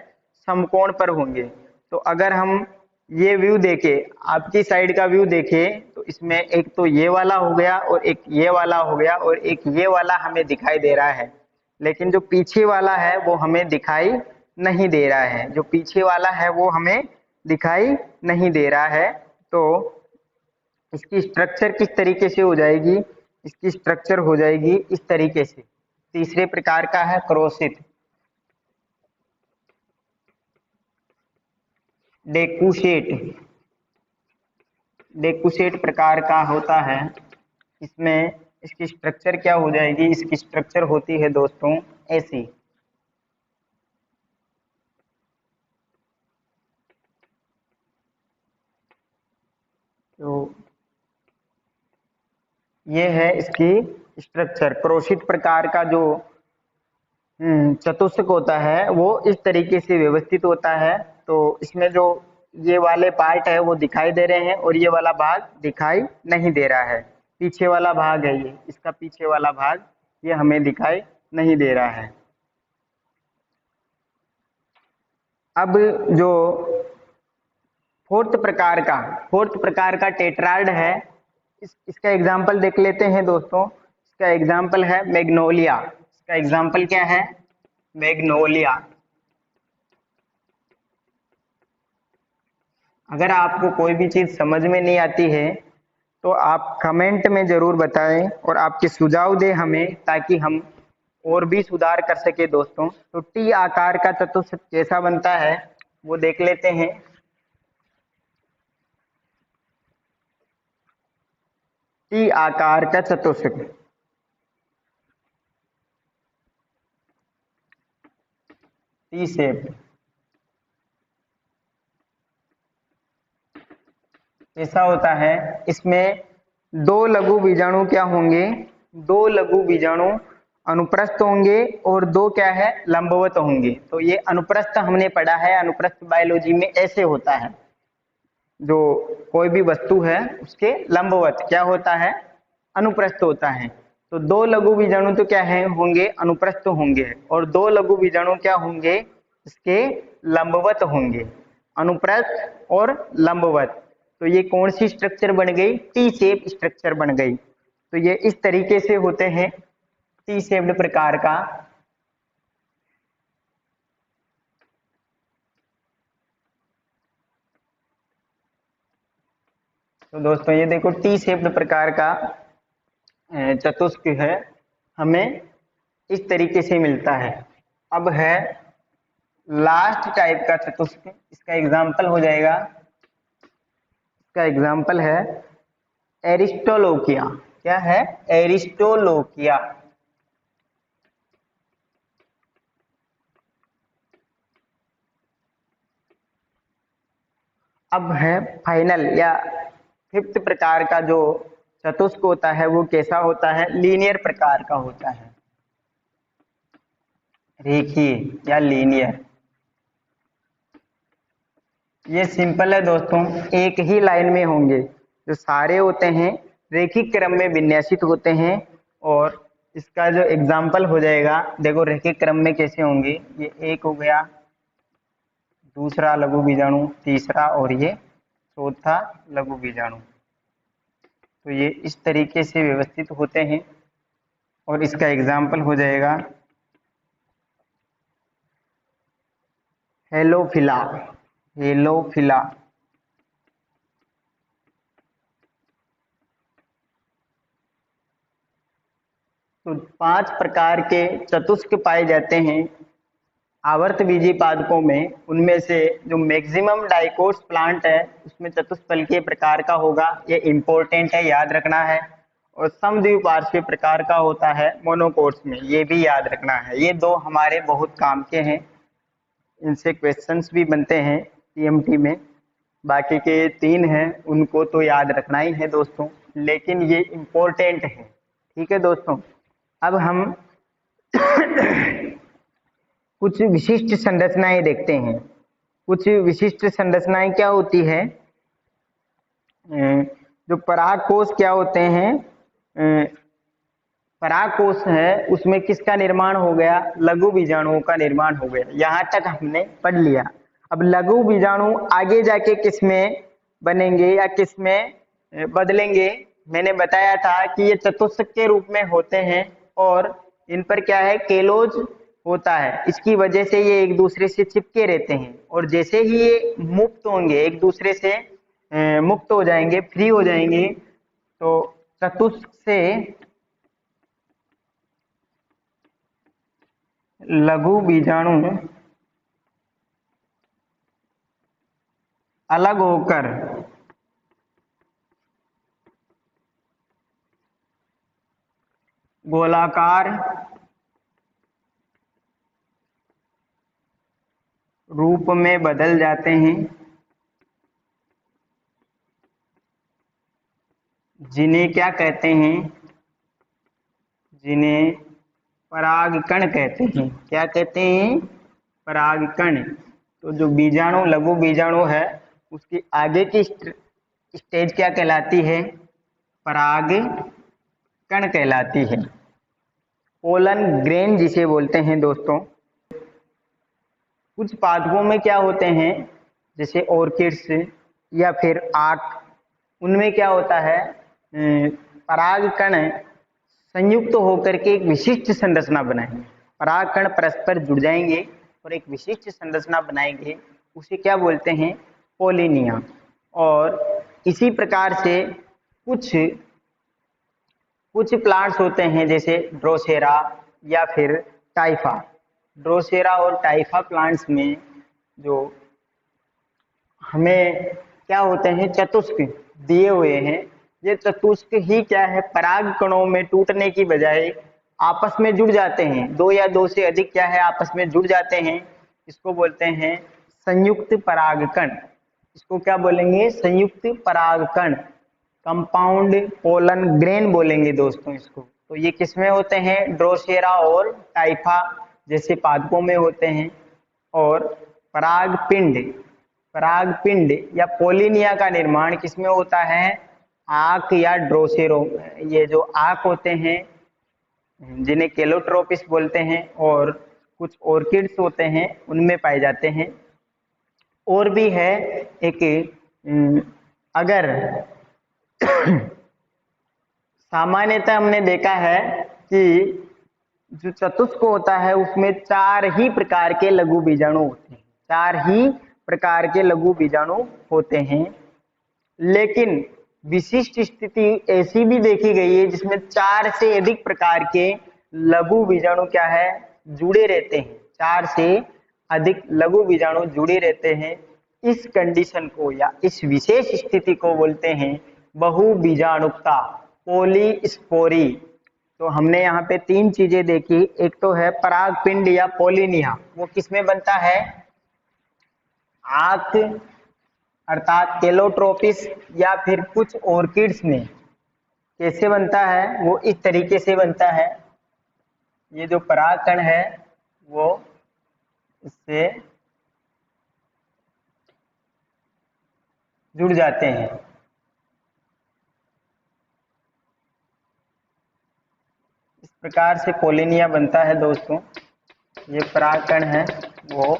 समकोण पर होंगे। तो अगर हम ये व्यू देखें, आपकी साइड का व्यू देखें, तो इसमें एक तो ये वाला हो गया और एक ये वाला हो गया और एक ये वाला हमें दिखाई दे रहा है, लेकिन जो पीछे वाला है वो हमें दिखाई नहीं दे रहा है। जो पीछे वाला है वो हमें दिखाई नहीं दे रहा है। तो इसकी स्ट्रक्चर किस तरीके से हो जाएगी? इसकी स्ट्रक्चर हो जाएगी इस तरीके से। तीसरे प्रकार का है क्रोशित। डेकुशेट, डेकुशेट प्रकार का होता है। इसमें इसकी स्ट्रक्चर क्या हो जाएगी? इसकी स्ट्रक्चर होती है दोस्तों ऐसी। तो ये है इसकी स्ट्रक्चर। क्रोशित प्रकार का जो चतुष्क होता है वो इस तरीके से व्यवस्थित होता है। तो इसमें जो ये वाले पार्ट है वो दिखाई दे रहे हैं और ये वाला भाग दिखाई नहीं दे रहा है। पीछे वाला भाग है ये, इसका पीछे वाला भाग ये हमें दिखाई नहीं दे रहा है। अब जो फोर्थ प्रकार का टेट्राइड है, इसका एग्जाम्पल देख लेते हैं दोस्तों। इसका एग्जाम्पल है मैग्नोलिया। इसका एग्जाम्पल क्या है? मैग्नोलिया। अगर आपको कोई भी चीज समझ में नहीं आती है तो आप कमेंट में जरूर बताएं और आपके सुझाव दें हमें, ताकि हम और भी सुधार कर सके दोस्तों। तो टी आकार का चतुष्क कैसा बनता है वो देख लेते हैं। टी आकार का चतुष्क, टी शेप ऐसा होता है। इसमें दो लघु बीजाणु क्या होंगे? दो लघु बीजाणु अनुप्रस्थ होंगे और दो क्या है? लंबवत होंगे। तो ये अनुप्रस्थ हमने पढ़ा है, अनुप्रस्थ बायोलॉजी में ऐसे होता है। जो कोई भी वस्तु है उसके लंबवत क्या होता है? अनुप्रस्थ होता है। तो दो लघु बीजाणु तो क्या है? होंगे अनुप्रस्थ होंगे, और दो लघु बीजाणु क्या होंगे? इसके लंबवत होंगे। अनुप्रस्थ और लंबवत। तो ये कौन सी स्ट्रक्चर बन गई? टी शेप स्ट्रक्चर बन गई। तो ये इस तरीके से होते हैं टी शेप्ड प्रकार का। तो दोस्तों ये देखो टी शेप्ड प्रकार का चतुष्क है, हमें इस तरीके से मिलता है। अब है लास्ट टाइप का चतुष्क। इसका एग्जाम्पल हो जाएगा, इसका एग्जाम्पल है एरिस्टोलोकिया। क्या है? एरिस्टोलोकिया। अब है फाइनल या फिफ्थ प्रकार का जो चतुष्क होता है वो कैसा होता है, लीनियर प्रकार का होता है, रेखीय या लीनियर। ये सिंपल है दोस्तों, एक ही लाइन में होंगे, जो सारे होते हैं रेखिक क्रम में विन्यासित होते हैं। और इसका जो एग्जाम्पल हो जाएगा, देखो रेखिक क्रम में कैसे होंगे, ये एक हो गया, दूसरा लघु बीजाणु, तीसरा और ये चौथा लघु बीजाणु। तो ये इस तरीके से व्यवस्थित होते हैं और इसका एग्जाम्पल हो जाएगा हेलोफिला। हेलोफिला तो 5 प्रकार के चतुष्क पाए जाते हैं आवर्त बीजी पादपों में। उनमें से जो मैक्सिमम डाइकोट्स प्लांट है उसमें चतुष्फलकीय प्रकार का होगा, ये इंपॉर्टेंट है, याद रखना है। और समद्विपार्श्वीय प्रकार का होता है मोनोकोट्स में, ये भी याद रखना है। ये दो हमारे बहुत काम के हैं, इनसे क्वेश्चंस भी बनते हैं टीएमटी में। बाकी के 3 हैं उनको तो याद रखना ही है दोस्तों, लेकिन ये इम्पोर्टेंट है। ठीक है दोस्तों, अब हम कुछ विशिष्ट संरचनाएं देखते हैं। कुछ विशिष्ट संरचनाएं क्या होती है, जो परागकोश क्या होते हैं, परागकोश है उसमें किसका निर्माण हो गया, लघु बीजाणुओं का निर्माण हो गया। यहाँ तक हमने पढ़ लिया। अब लघु बीजाणु आगे जाके किसमें बनेंगे या किसमें बदलेंगे, मैंने बताया था कि ये चतुष्क के रूप में होते हैं और इन पर क्या है, केलोज होता है। इसकी वजह से ये एक दूसरे से चिपके रहते हैं और जैसे ही ये मुक्त होंगे, एक दूसरे से मुक्त हो जाएंगे, फ्री हो जाएंगे, तो चतुष्क से लघु बीजाणु अलग होकर गोलाकार रूप में बदल जाते हैं, जिन्हें क्या कहते हैं, जिन्हें परागकण कहते हैं। क्या कहते हैं, परागकण। तो जो बीजाणु लघु बीजाणु है उसकी आगे की स्टेज क्या कहलाती है, परागकण कहलाती है। पोलन ग्रेन जिसे बोलते हैं दोस्तों। कुछ पादपों में क्या होते हैं, जैसे ऑर्किड्स या फिर आक, उनमें क्या होता है, परागकण संयुक्त होकर के एक विशिष्ट संरचना बनाएंगे। परागकण परस्पर जुड़ जाएंगे और एक विशिष्ट संरचना बनाएंगे, उसे क्या बोलते हैं, पोलिनिया। और इसी प्रकार से कुछ प्लांट्स होते हैं जैसे ड्रोसेरा या फिर टाइफा। ड्रोसेरा और टाइफा प्लांट्स में जो हमें क्या होते हैं, चतुष्क दिए हुए हैं। ये चतुष्क ही क्या है, पराग कणों में टूटने की बजाय आपस में जुड़ जाते हैं, दो या दो से अधिक क्या है आपस में जुड़ जाते हैं। इसको बोलते हैं संयुक्त परागकण। इसको क्या बोलेंगे, संयुक्त परागकण, कंपाउंड पोलन ग्रेन बोलेंगे दोस्तों इसको। तो ये किसमें होते हैं, ड्रोसेरा और टाइफा जैसे पादपों में होते हैं। और परागपिंड या पोलिनिया का निर्माण किसमें होता है, आक या ड्रोसेरो। ये जो आक होते हैं जिन्हें केलोट्रोपिस बोलते हैं और कुछ ऑर्किड्स होते हैं उनमें पाए जाते हैं। और भी है एक, अगर सामान्यतः हमने देखा है कि जो चतुष्क होता है उसमें 4 ही प्रकार के लघु बीजाणु होते हैं, 4 ही प्रकार के लघु बीजाणु होते हैं। लेकिन विशिष्ट स्थिति ऐसी भी देखी गई है जिसमें 4 से अधिक प्रकार के लघु बीजाणु क्या है, जुड़े रहते हैं। 4 से अधिक लघु बीजाणु जुड़े रहते हैं। इस कंडीशन को या इस विशेष स्थिति को बोलते हैं बहुबीजाणुकता, पॉलीस्पोरी। तो हमने यहाँ पे 3 चीजें देखी, एक तो है परागपिंड या पोलिनिया, वो किसमें बनता है, आक अर्थात एलोट्रोपिस या फिर कुछ ऑर्किड्स में कैसे बनता है, वो इस तरीके से बनता है। ये जो परागकण है वो इससे जुड़ जाते हैं। इस प्रकार से पोलिनिया बनता है दोस्तों। ये परागकण है वो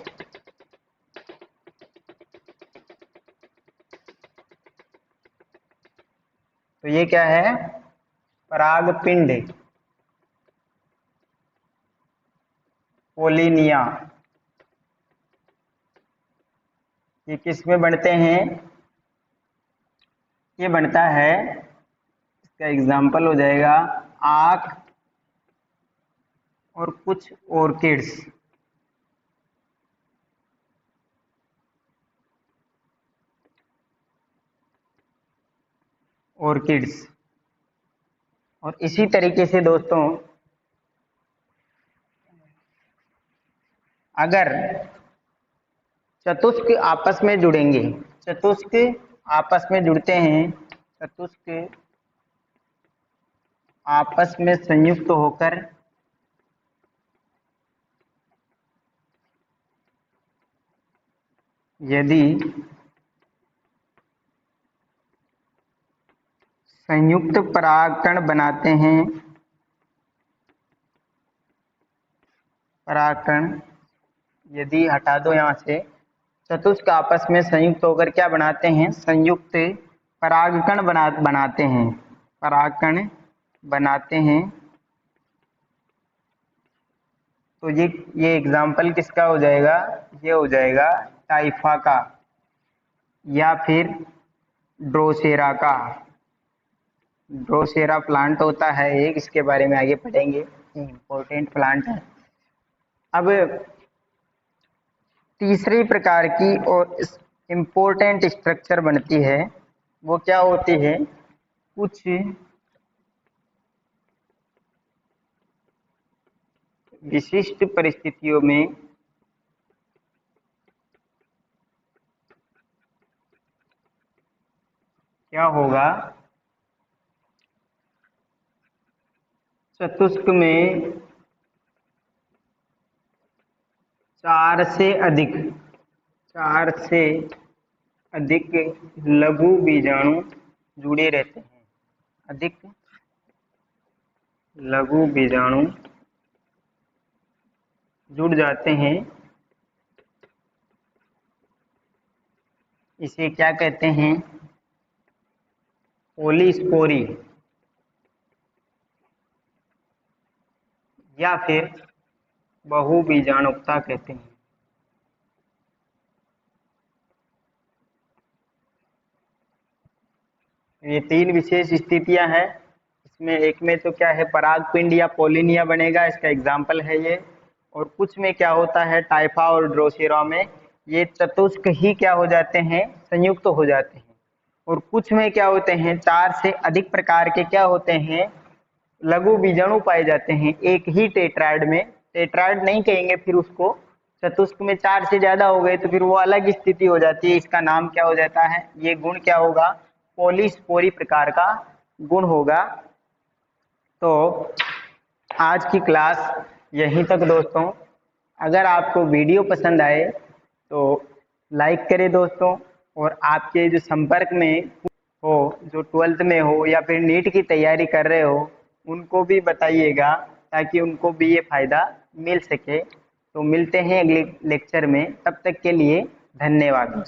तो ये क्या है, परागपिंड, पोलिनिया। ये किस में बढ़ते हैं, ये बनता है, इसका एग्जाम्पल हो जाएगा आक और कुछ ऑर्किड्स। ऑर्किड्स और इसी तरीके से दोस्तों अगर चतुष्क आपस में जुड़ेंगे, चतुष्क आपस में जुड़ते हैं, चतुष्क आपस में संयुक्त होकर यदि संयुक्त परागकण बनाते हैं, परागकण यदि हटा दो यहाँ से, चतुष्क आपस में संयुक्त होकर क्या बनाते हैं, संयुक्त परागकण बनाते हैं, परागकण बनाते हैं। तो ये एग्जाम्पल किसका हो जाएगा, ये हो जाएगा टाइफा का या फिर ड्रोसेरा का। ड्रोसेरा प्लांट होता है एक, इसके बारे में आगे पढ़ेंगे, इम्पोर्टेंट प्लांट है। अब तीसरी प्रकार की और इम्पोर्टेंट स्ट्रक्चर बनती है, वो क्या होती है, कुछ विशिष्ट परिस्थितियों में क्या होगा, चतुष्क में 4 से अधिक लघु बीजाणु जुड़े रहते हैं, अधिक लघु बीजाणु जुड़ जाते हैं। इसे क्या कहते हैं, पॉलीस्पोरी या फिर बहुबीजाणुकता कहते हैं। ये 3 विशेष स्थितियां हैं। इसमें एक में तो क्या है, परागपिंड या पोलिनिया बनेगा, इसका एग्जाम्पल है ये। और कुछ में क्या होता है, टाइफा और ड्रोसेरा में ये चतुष्क ही क्या हो जाते हैं, संयुक्त हो जाते हैं। और कुछ में क्या होते हैं, 4 से अधिक प्रकार के क्या होते हैं, लघु बीजाणु पाए जाते हैं एक ही टेट्राइड में। टेट्राइड नहीं कहेंगे फिर उसको, चतुष्क में 4 से ज्यादा हो गए तो फिर वो अलग स्थिति हो जाती है, इसका नाम क्या हो जाता है, ये गुण क्या होगा, पॉलीस्पोरी प्रकार का गुण होगा। तो आज की क्लास यहीं तक दोस्तों। अगर आपको वीडियो पसंद आए तो लाइक करें दोस्तों, और आपके जो संपर्क में हो, जो 12th में हो या फिर नीट की तैयारी कर रहे हो, उनको भी बताइएगा ताकि उनको भी ये फायदा मिल सके। तो मिलते हैं अगले लेक्चर में, तब तक के लिए धन्यवाद।